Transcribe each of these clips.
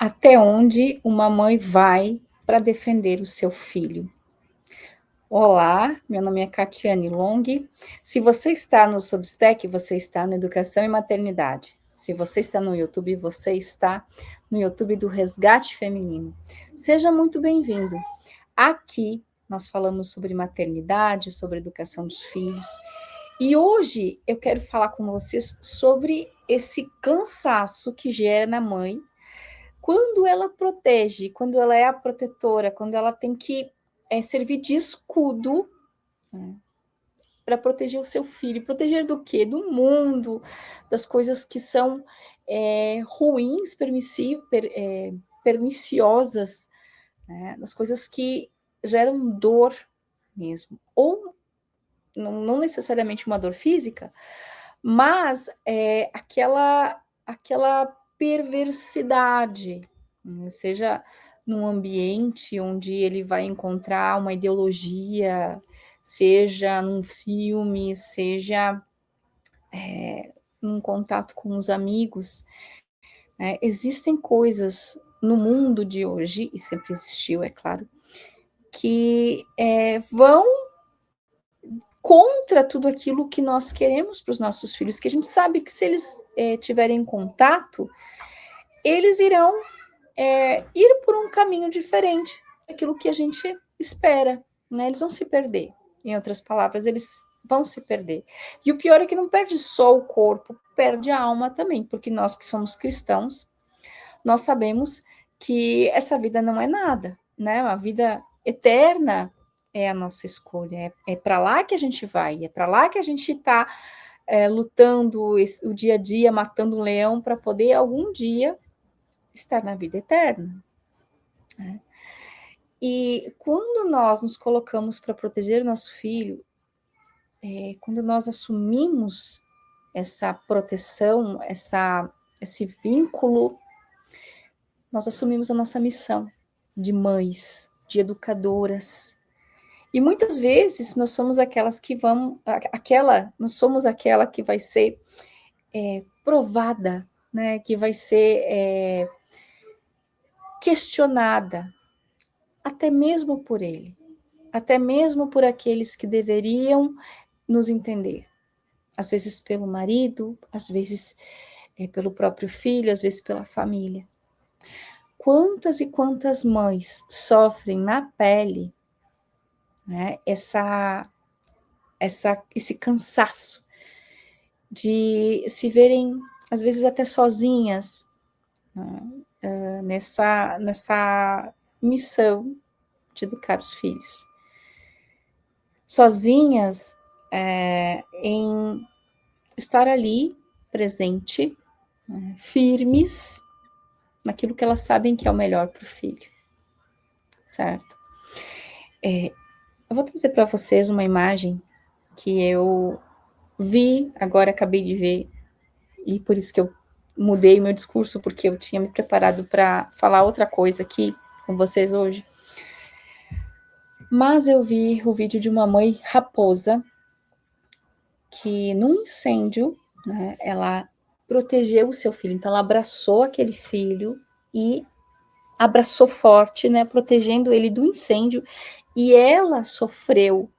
Até onde uma mãe vai para defender o seu filho? Olá, meu nome é Catiane Long. Se você está no Substack, você está no Educação e Maternidade. Se você está no YouTube, você está no YouTube do Resgate Feminino. Seja muito bem-vindo. Aqui nós falamos sobre maternidade, sobre educação dos filhos. E hoje eu quero falar com vocês sobre esse cansaço que gera na mãe quando ela protege, quando ela é a protetora, quando ela tem que servir de escudo, né, para proteger o seu filho. Proteger do quê? Do mundo, das coisas que são ruins, perniciosas, né, das coisas que geram dor mesmo. Ou não necessariamente uma dor física, mas aquela perversidade, né? Seja num ambiente onde ele vai encontrar uma ideologia, seja num filme, seja num contato com os amigos, né? Existem coisas no mundo de hoje, e sempre existiu, é claro, que vão contra tudo aquilo que nós queremos para os nossos filhos, que a gente sabe que se eles tiverem contato, eles irão ir por um caminho diferente daquilo que a gente espera, né? Eles vão se perder. Em outras palavras, eles vão se perder. E o pior é que não perde só o corpo, perde a alma também, porque nós que somos cristãos, nós sabemos que essa vida não é nada, né? A vida eterna é a nossa escolha, é para lá que a gente vai, é para lá que a gente está lutando o dia a dia, matando um leão para poder algum dia estar na vida eterna, né? E quando nós nos colocamos para proteger nosso filho, quando nós assumimos essa proteção, esse vínculo, nós assumimos a nossa missão de mães, de educadoras. E muitas vezes nós somos aquelas que nós somos aquela que vai ser provada, né? Que vai ser questionada, até mesmo por ele, até mesmo por aqueles que deveriam nos entender. Às vezes pelo marido, às vezes pelo próprio filho, às vezes pela família. Quantas e quantas mães sofrem na pele, né, esse cansaço de se verem, às vezes até sozinhas, né, nessa missão de educar os filhos. Sozinhas em estar ali, presente, né, firmes, naquilo que elas sabem que é o melhor para o filho, certo? Eu vou trazer para vocês uma imagem que eu vi, agora acabei de ver, e por isso que eu mudei meu discurso, porque eu tinha me preparado para falar outra coisa aqui com vocês hoje. Mas eu vi o vídeo de uma mãe raposa que num incêndio, né, ela protegeu o seu filho, então ela abraçou aquele filho e abraçou forte, né, protegendo ele do incêndio, e ela sofreu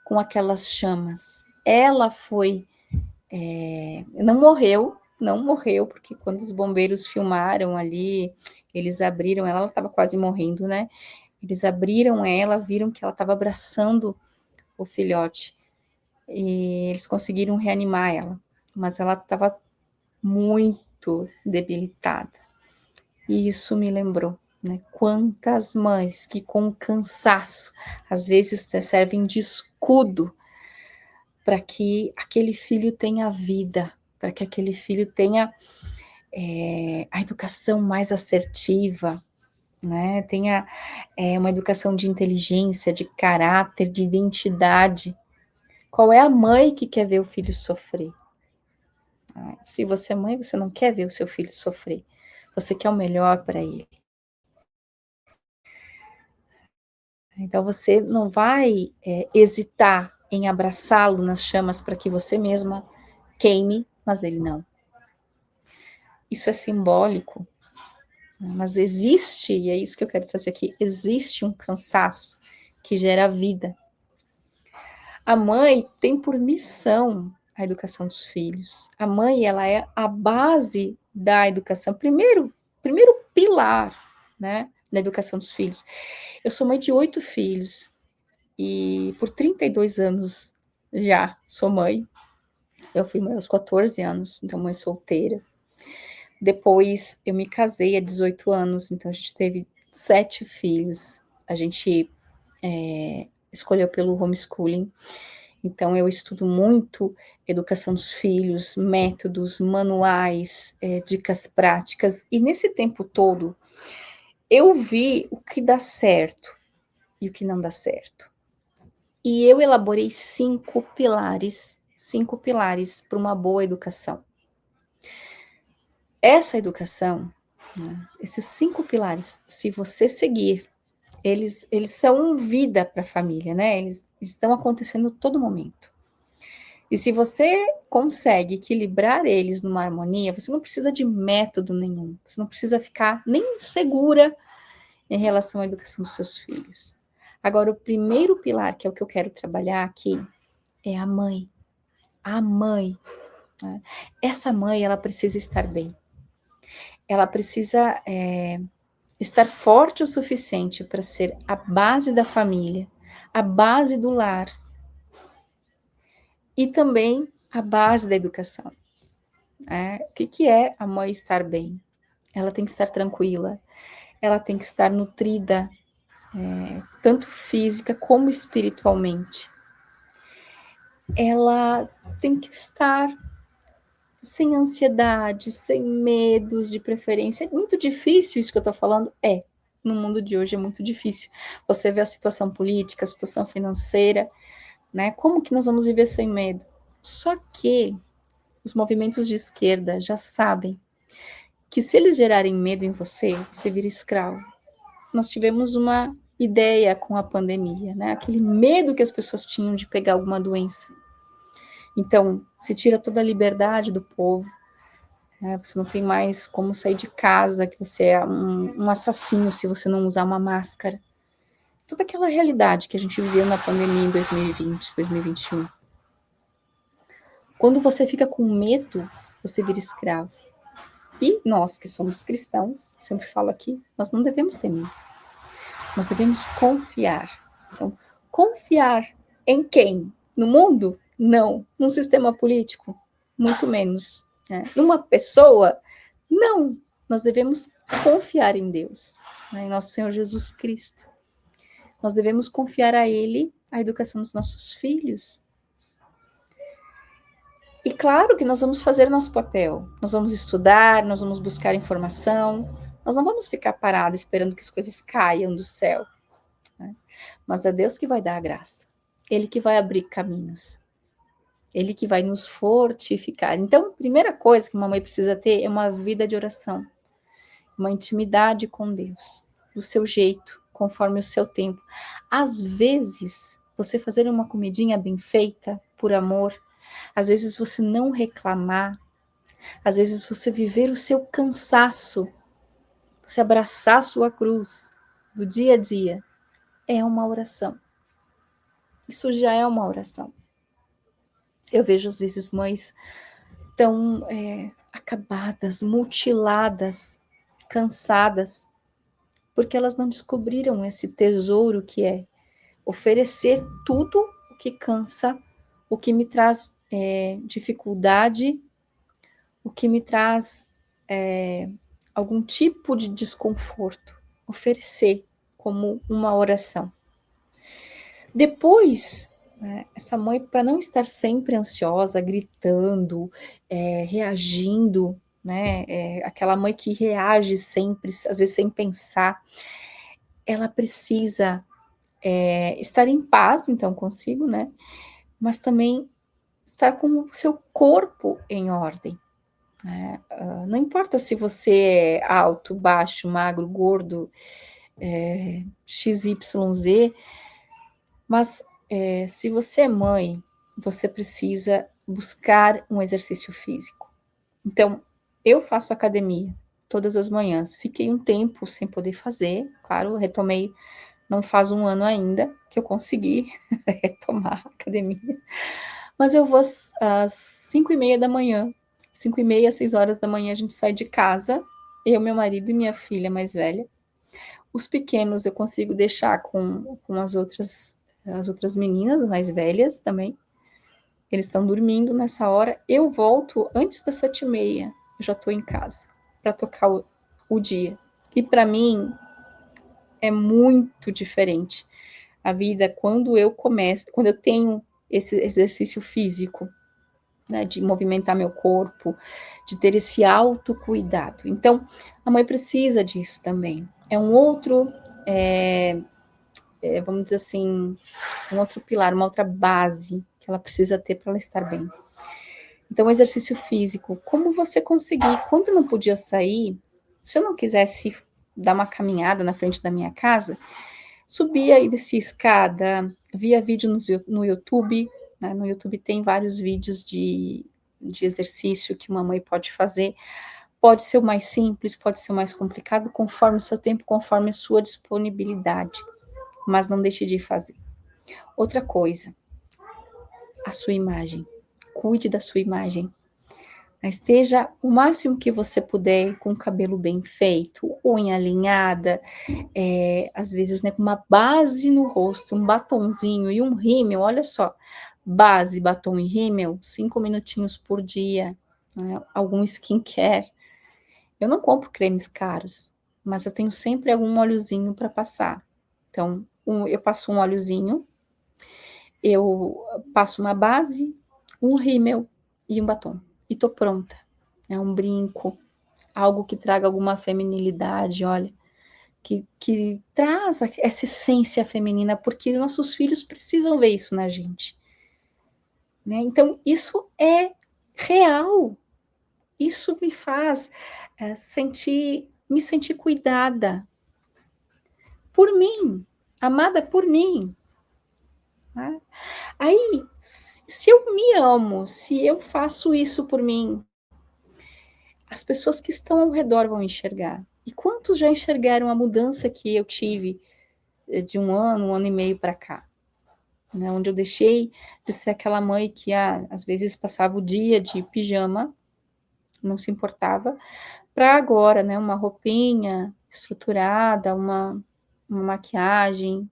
com aquelas chamas. Ela foi, não morreu, porque quando os bombeiros filmaram ali, eles abriram ela estava quase morrendo, né? Eles abriram ela, viram que ela estava abraçando o filhote, e eles conseguiram reanimar ela, mas ela estava muito debilitada. E isso me lembrou, né? Quantas mães que com cansaço, às vezes servem de escudo para que aquele filho tenha vida, para que aquele filho tenha a educação mais assertiva, né? Tenha uma educação de inteligência, de caráter, de identidade. Qual é a mãe que quer ver o filho sofrer? Se você é mãe, você não quer ver o seu filho sofrer. Você quer o melhor para ele. Então você não vai hesitar em abraçá-lo nas chamas para que você mesma queime, mas ele não. Isso é simbólico, Mas existe, e é isso que eu quero trazer aqui, existe um cansaço que gera vida. A mãe tem por missão a educação dos filhos. A mãe, ela é a base da educação, primeiro pilar, né, da educação dos filhos. Eu sou mãe de 8 filhos e por 32 anos já sou mãe. Eu fui mãe aos 14 anos, então mãe solteira. Depois eu me casei há 18 anos, então a gente teve 7 filhos. A gente escolheu pelo homeschooling. Então, eu estudo muito educação dos filhos, métodos, manuais, dicas práticas, e nesse tempo todo, eu vi o que dá certo e o que não dá certo. E eu elaborei 5 pilares para uma boa educação. Essa educação, né, esses 5 pilares, se você seguir, eles são vida para a família, né? Eles estão acontecendo a todo momento. E se você consegue equilibrar eles numa harmonia, você não precisa de método nenhum, você não precisa ficar nem segura em relação à educação dos seus filhos. Agora, o primeiro pilar, que é o que eu quero trabalhar aqui, é a mãe. A mãe. Né? Essa mãe, ela precisa estar bem. Ela precisa estar forte o suficiente para ser a base da família, a base do lar e também a base da educação. O que é a mãe estar bem? Ela tem que estar tranquila, ela tem que estar nutrida, tanto física como espiritualmente. Ela tem que estar sem ansiedade, sem medos, de preferência. É muito difícil isso que eu estou falando? No mundo de hoje é muito difícil. Você vê a situação política, a situação financeira, né? Como que nós vamos viver sem medo? Só que os movimentos de esquerda já sabem que se eles gerarem medo em você, você vira escravo. Nós tivemos uma ideia com a pandemia, né? Aquele medo que as pessoas tinham de pegar alguma doença. Então, se tira toda a liberdade do povo, né? Você não tem mais como sair de casa, que você é um assassino se você não usar uma máscara. Toda aquela realidade que a gente viveu na pandemia em 2020, 2021. Quando você fica com medo, você vira escravo. E nós que somos cristãos, sempre falo aqui, nós não devemos ter medo. Nós devemos confiar. Então, confiar em quem? No mundo? Não. Num sistema político? Muito menos. Né? Numa pessoa? Não. Nós devemos confiar em Deus, né? Em nosso Senhor Jesus Cristo. Nós devemos confiar a Ele a educação dos nossos filhos. E claro que nós vamos fazer nosso papel. Nós vamos estudar, nós vamos buscar informação. Nós não vamos ficar parados esperando que as coisas caiam do céu. Né? Mas é Deus que vai dar a graça. Ele que vai abrir caminhos. Ele que vai nos fortificar. Então, a primeira coisa que uma mãe precisa ter é uma vida de oração. Uma intimidade com Deus. Do seu jeito, conforme o seu tempo. Às vezes, você fazer uma comidinha bem feita, por amor. Às vezes, você não reclamar. Às vezes, você viver o seu cansaço. Você abraçar a sua cruz do dia a dia. É uma oração. Isso já é uma oração. Eu vejo às vezes mães tão acabadas, mutiladas, cansadas, porque elas não descobriram esse tesouro que é oferecer tudo o que cansa, o que me traz dificuldade, o que me traz algum tipo de desconforto. Oferecer como uma oração. Depois, né, essa mãe, para não estar sempre ansiosa, gritando, reagindo, né, aquela mãe que reage sempre, às vezes sem pensar, ela precisa estar em paz, então, consigo, né, mas também estar com o seu corpo em ordem. Né? Não importa se você é alto, baixo, magro, gordo, XYZ, mas se você é mãe, você precisa buscar um exercício físico. Então, eu faço academia todas as manhãs. Fiquei um tempo sem poder fazer, claro, retomei, não faz um ano ainda que eu consegui retomar a academia, mas eu vou às 5h30 da manhã, 5h30, 6 horas da manhã a gente sai de casa, eu, meu marido e minha filha mais velha. Os pequenos eu consigo deixar com as outras meninas mais velhas também. Eles estão dormindo nessa hora. Eu volto antes das 7h30. Eu já estou em casa para tocar o dia. E para mim é muito diferente a vida quando eu tenho esse exercício físico, né, de movimentar meu corpo, de ter esse autocuidado. Então, a mãe precisa disso também. É um outro, vamos dizer assim, um outro pilar, uma outra base que ela precisa ter para ela estar bem. Então, o exercício físico, como você conseguir, quando não podia sair, se eu não quisesse dar uma caminhada na frente da minha casa, subia e descia escada, via vídeo no YouTube, né? No YouTube tem vários vídeos de exercício que uma mãe pode fazer, pode ser o mais simples, pode ser o mais complicado, conforme o seu tempo, conforme a sua disponibilidade, mas não deixe de fazer. Outra coisa, a sua imagem, cuide da sua imagem, esteja o máximo que você puder com o cabelo bem feito, unha alinhada, às vezes, né, com uma base no rosto, um batonzinho e um rímel, olha só, base, batom e rímel, 5 minutinhos por dia, né, algum skincare. Eu não compro cremes caros, mas eu tenho sempre algum óleozinho para passar. Então, eu passo um óleozinho, eu passo uma base, um rímel e um batom. E tô pronta. É um brinco, algo que traga alguma feminilidade, olha, que traz essa essência feminina, porque nossos filhos precisam ver isso na gente, né? Então, isso é real. Isso me faz me sentir cuidada por mim, amada por mim, né? Aí, se eu me amo, se eu faço isso por mim, as pessoas que estão ao redor vão enxergar. E quantos já enxergaram a mudança que eu tive de um ano e meio para cá? Né, onde eu deixei de ser aquela mãe que às vezes passava o dia de pijama, não se importava, para agora, né, uma roupinha estruturada, uma maquiagem.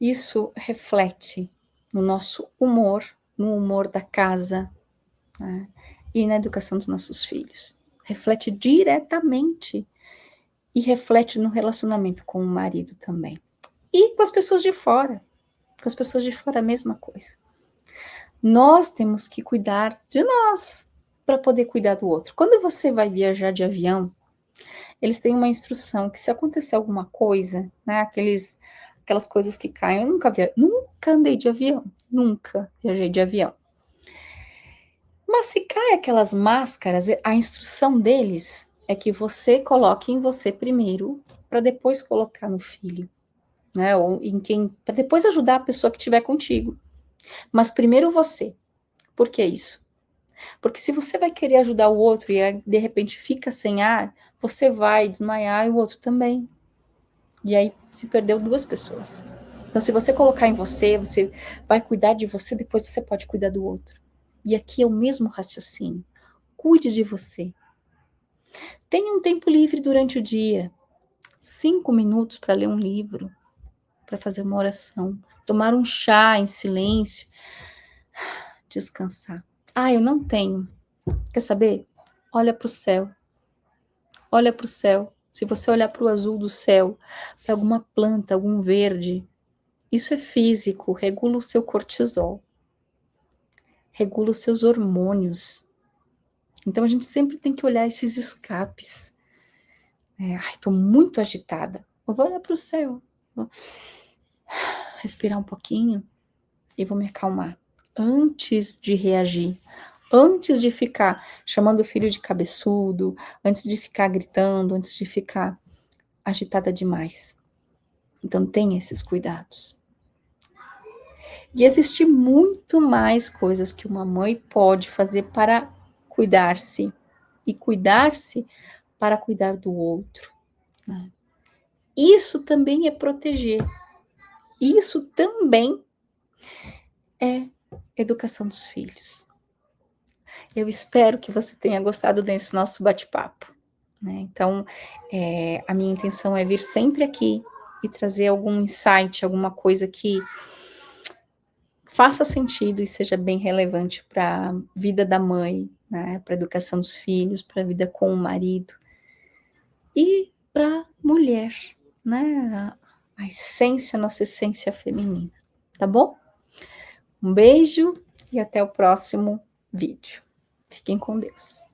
Isso reflete no nosso humor, no humor da casa, né, e na educação dos nossos filhos. Reflete diretamente e reflete no relacionamento com o marido também. E com as pessoas de fora. Com as pessoas de fora a mesma coisa. Nós temos que cuidar de nós para poder cuidar do outro. Quando você vai viajar de avião, eles têm uma instrução que se acontecer alguma coisa, né, aquelas coisas que caem, eu nunca andei de avião, nunca viajei de avião. Mas se cai aquelas máscaras, a instrução deles é que você coloque em você primeiro, para depois colocar no filho, né, ou em quem, para depois ajudar a pessoa que estiver contigo. Mas primeiro você. Por que isso? Porque se você vai querer ajudar o outro e de repente fica sem ar, você vai desmaiar e o outro também. E aí se perdeu 2 pessoas. Então, se você colocar em você, você vai cuidar de você, depois você pode cuidar do outro. E aqui é o mesmo raciocínio. Cuide de você. Tenha um tempo livre durante o dia. 5 minutos para ler um livro, para fazer uma oração, tomar um chá em silêncio, descansar. Eu não tenho. Quer saber? Olha para o céu. Olha para o céu. Se você olhar para o azul do céu, para alguma planta, algum verde, isso é físico, regula o seu cortisol, regula os seus hormônios. Então a gente sempre tem que olhar esses escapes. Estou muito agitada. Eu vou olhar para o céu, vou respirar um pouquinho e vou me acalmar antes de reagir. Antes de ficar chamando o filho de cabeçudo, antes de ficar gritando, antes de ficar agitada demais. Então, tenha esses cuidados. E existe muito mais coisas que uma mãe pode fazer para cuidar-se, e cuidar-se para cuidar do outro, né? Isso também é proteger. Isso também é educação dos filhos. Eu espero que você tenha gostado desse nosso bate-papo, né? Então, a minha intenção é vir sempre aqui e trazer algum insight, alguma coisa que faça sentido e seja bem relevante para a vida da mãe, né? Para a educação dos filhos, para a vida com o marido e para a mulher, né? A essência, nossa essência feminina, tá bom? Um beijo e até o próximo vídeo. Fiquem com Deus.